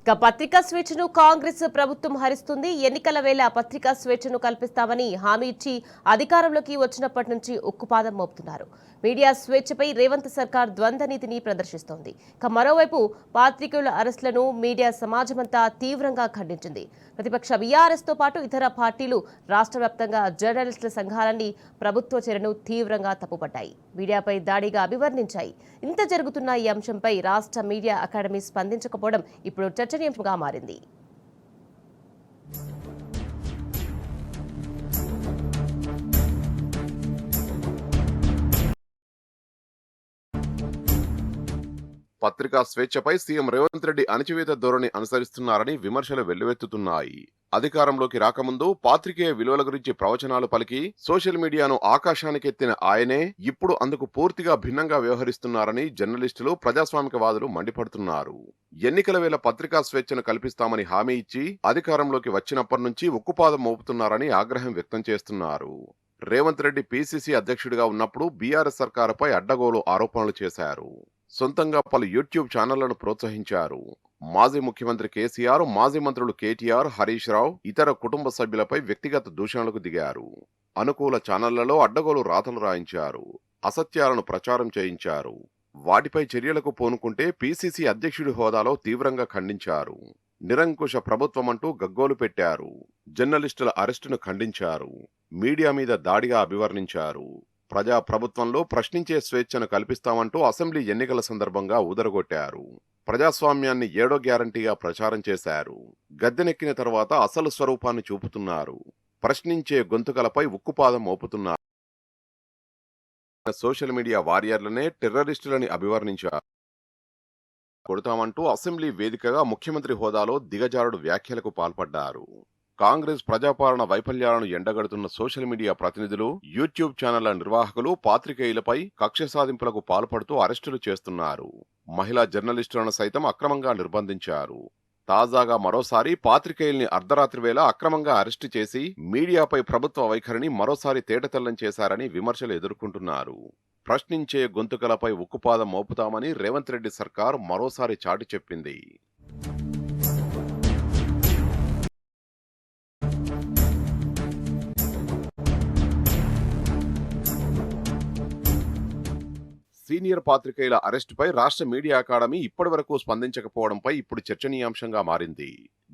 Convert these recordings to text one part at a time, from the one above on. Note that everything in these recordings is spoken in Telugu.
పత్రికా స్వేచ్ఛను కాంగ్రెస్ ప్రభుత్వం హరిస్తుంది. ఎన్నికల వేళ పత్రికా స్వేచ్ఛను కల్పిస్తామని హామీ ఇచ్చి అధికారంలోకి వచ్చినప్పటి నుంచి ఉక్కుపాదం మోపుతున్నారు. మీడియా స్వేచ్ఛపై రేవంత్ సర్కార్ ద్వంద్వ నీతిని ప్రదర్శిస్తోంది. మరోవైపు పాత్రికేయుల అరెస్టులను మీడియా సమాజమంతా తీవ్రంగా ఖండించింది. ప్రతిపక్ష బీఆర్ఎస్ తో పాటు ఇతర పార్టీలు రాష్ట్ర వ్యాప్తంగా జర్నలిస్టుల సంఘాలన్నీ ప్రభుత్వ చర్యను తీవ్రంగా తప్పుపట్టాయి. మీడియాపై దాడిగా అభివర్ణించాయి. ఇంత జరుగుతున్న ఈ అంశంపై రాష్ట్ర మీడియా అకాడమీ స్పందించకపోవడం ఇప్పుడు చర్చనీయాంశంగా మారింది. పత్రికా స్వేచ్ఛపై సీఎం రేవంత్ రెడ్డి అణచివేత ధోరణి అనుసరిస్తున్నారని విమర్శలు వెల్లువెత్తుతున్నాయి. అధికారంలోకి రాకముందు పాత్రికేయ విలువల గురించి ప్రవచనాలు పలికి సోషల్ మీడియాను ఆకాశానికెత్తిన ఆయనే ఇప్పుడు అందుకు పూర్తిగా భిన్నంగా వ్యవహరిస్తున్నారని జర్నలిస్టులు, ప్రజాస్వామికవాదులు మండిపడుతున్నారు. ఎన్నికల వేళ పత్రికా స్వేచ్ఛను కల్పిస్తామని హామీ ఇచ్చి అధికారంలోకి వచ్చినప్పటి నుంచి ఉక్కుపాదం మోపుతున్నారని ఆగ్రహం వ్యక్తం చేస్తున్నారు. రేవంత్ రెడ్డి పీసీసీ అధ్యక్షుడిగా ఉన్నప్పుడు బీఆర్ఎస్ సర్కారుపై అడ్డగోలు ఆరోపణలు చేశారు. సొంతంగా పలు యూట్యూబ్ ఛానళ్లను ప్రోత్సహించారు. మాజీ ముఖ్యమంత్రి కేసీఆర్, మాజీ మంత్రులు కేటీఆర్, హరీష్ రావు, ఇతర కుటుంబ సభ్యులపై వ్యక్తిగత దూషణలకు దిగారు. అనుకూల ఛానళ్లలో అడ్డగోలు రాతలు రాయించారు. అసత్యాలను ప్రచారం చేయించారు. వాటిపై చర్యలకు పూనుకుంటే పీసీసీ అధ్యక్షుడి హోదాలో తీవ్రంగా ఖండించారు. నిరంకుశ ప్రభుత్వమంటూ గగ్గోలు పెట్టారు. జర్నలిస్టుల అరెస్టును ఖండించారు. మీడియా మీద దాడిగా అభివర్ణించారు. ప్రజా ప్రభుత్వంలో ప్రశ్నించే స్వేచ్ఛను కల్పిస్తామంటూ అసెంబ్లీ ఎన్నికల సందర్భంగా ఊదరగొట్టారు. ప్రజాస్వామ్యాన్ని 7వ గ్యారంటీగా ప్రచారం చేశారు. గద్దెనెక్కిన తర్వాత అసలు స్వరూపాన్ని చూపుతున్నారు. ప్రశ్నించే గొంతుకలపై ఉక్కుపాదం మోపుతున్నారు. సోషల్ మీడియా వారియర్లనే టెర్రరిస్టులని అభివర్ణించారు. కొడతామంటూ అసెంబ్లీ వేదికగా ముఖ్యమంత్రి హోదాలో దిగజారుడు వ్యాఖ్యలకు పాల్పడ్డారు. కాంగ్రెస్ ప్రజాపాలన వైఫల్యాలను ఎండగడుతున్న సోషల్ మీడియా ప్రతినిధులు, యూట్యూబ్ ఛానళ్ల నిర్వాహకులు పాత్రికేయులపై కక్ష సాధింపులకు పాల్పడుతూ అరెస్టులు చేస్తున్నారు. మహిళా జర్నలిస్టులను సైతం అక్రమంగా నిర్బంధించారు. తాజాగా మరోసారి పాత్రికేయుల్ని అర్ధరాత్రి వేళ అక్రమంగా అరెస్టు చేసి మీడియాపై ప్రభుత్వ వైఖరిని మరోసారి తేటతెల్లం చేశారని విమర్శలు ఎదుర్కొంటున్నారు. ప్రశ్నించే గొంతుకలపై ఉక్కుపాదం మోపుతామని రేవంత్ రెడ్డి సర్కార్ మరోసారి చాటి చెప్పింది. సీనియర్ పాత్రికేయుల అరెస్టుపై రాష్ట్ర మీడియా అకాడమీ ఇప్పటివరకు స్పందించకపోవడంపై ఇప్పుడు చర్చనీయాంశంగా మారింది.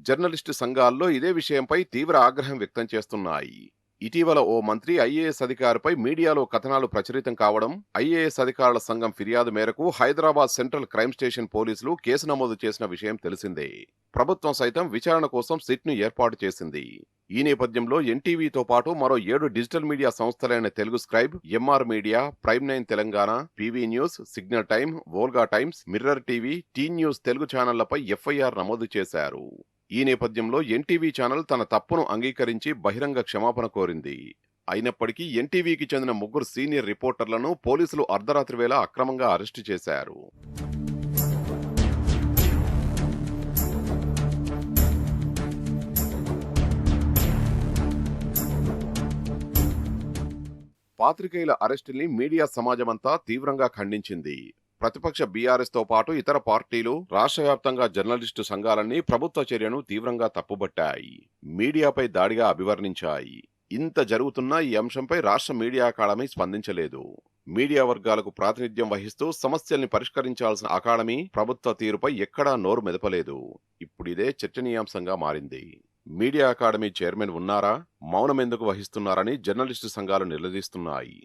జర్నలిస్టు సంఘాల్లో ఇదే విషయంపై తీవ్ర ఆగ్రహం వ్యక్తం చేస్తున్నాయి. ఇటీవల ఓ మంత్రి ఐఏఎస్ అధికారిపై మీడియాలో కథనాలు ప్రచురితం కావడం, ఐఏఎస్ అధికారుల సంఘం ఫిర్యాదు మేరకు హైదరాబాద్ సెంట్రల్ క్రైమ్ స్టేషన్ పోలీసులు కేసు నమోదు చేసిన విషయం తెలిసిందే. ప్రభుత్వం సైతం విచారణ కోసం సిట్ను ఏర్పాటు చేసింది. ఈ నేపథ్యంలో ఎన్టీవీతో పాటు మరో 7 డిజిటల్ మీడియా సంస్థలైన Telugu Scribe, MR Media, Prime 9 Telangana, PV News, Signal Time, Volga Times, Mirror TV, T News Telugu ఛానళ్లపై ఎఫ్ఐఆర్ నమోదు చేశారు. ఈ నేపథ్యంలో ఎన్టీవీ ఛానల్ తన తప్పును అంగీకరించి బహిరంగ క్షమాపణ కోరింది. అయినప్పటికీ ఎన్టీవీకి చెందిన 3 సీనియర్ రిపోర్టర్లను పోలీసులు అర్ధరాత్రి వేళ అక్రమంగా అరెస్టు చేశారు. పాత్రికేయుల అరెస్టుల్ని మీడియా సమాజమంతా తీవ్రంగా ఖండించింది. ప్రతిపక్ష బీఆర్ఎస్ తో పాటు ఇతర పార్టీలు, రాష్ట్ర వ్యాప్తంగా జర్నలిస్టు సంఘాలన్నీ ప్రభుత్వ చర్యను తీవ్రంగా తప్పుబట్టాయి. మీడియాపై దాడిగా అభివర్ణించాయి. ఇంత జరుగుతున్నా ఈ అంశంపై రాష్ట్ర మీడియా అకాడమీ స్పందించలేదు. మీడియా వర్గాలకు ప్రాతినిధ్యం వహిస్తూ సమస్యల్ని పరిష్కరించాల్సిన అకాడమీ ప్రభుత్వ తీరుపై ఎక్కడా నోరు మెదపలేదు. ఇప్పుడిదే చర్చనీయాంశంగా మారింది. మీడియా అకాడమీ చైర్మన్ ఉన్నారా? మౌనమెందుకు వహిస్తున్నారని జర్నలిస్టు సంఘాలు నిలదీస్తున్నాయి.